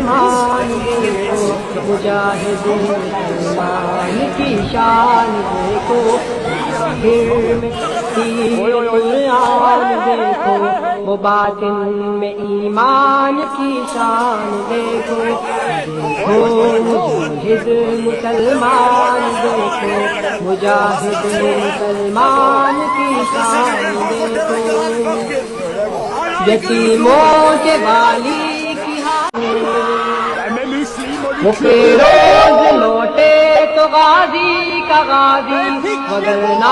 مسلمان دیکھو مجاہد مسلمان کی شان دیکھو ظاہر میں تیر قرآن دیکھو وہ باطن میں ایمان کی شان دیکھو مجاہد مسلمان دیکھو مجاہد مسلمان کی شان دیکھو یتیموں کے والی کی وہ فیروز لوٹے تو غازی کا غازی وگرنہ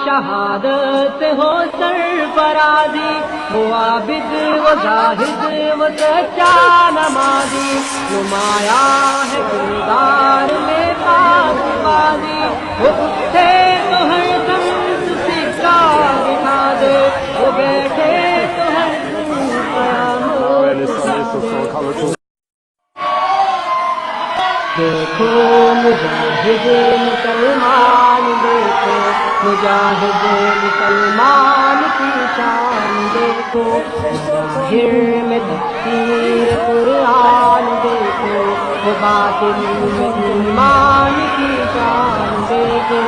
شہادت ہو سرفرازی وہ عابد وہ زاہد وہ سچا نمازی نمایاں ہے کردار میں پاک بازی وہ اٹھے تو ہر دم سکہ دکھا دے وہ بیٹھے تو ہر دم قیامت دکھا دے دیکھو مجاہد مسلمان دیکھو مجاہد مسلمان کی شان دیکھو ظاہر میں تفسیر قرآن دیکھو وہ باطن میں ایمان کی شان دیکھو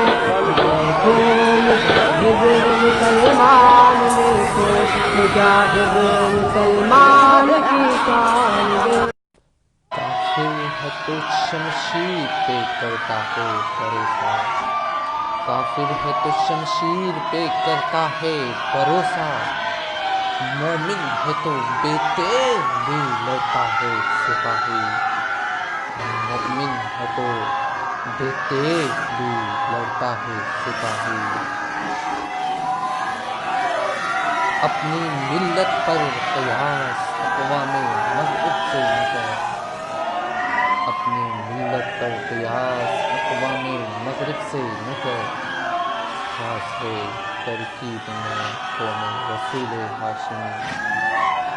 دیکھو مجاہد مسلمان دیکھو مجاہد مسلمان کی شان دیکھو کافر ہے تو شمشیر پہ کرتا ہے بھروسہ کافر ہے تو شمشیر پہ کرتا ہے بھروسہ مومن ہے تو بے تیر بھی لڑتا ہے سپاہی مومن ہے تو بے تیر بھی لڑتا ہے سپاہی اپنی ملت پر قیاس اقوام مغرب سے نہ کر اپنی ملت پر قیاس اقوام مغرب سے نہ کر خاص ہے ترکیب میں قوم رسول ہاشمی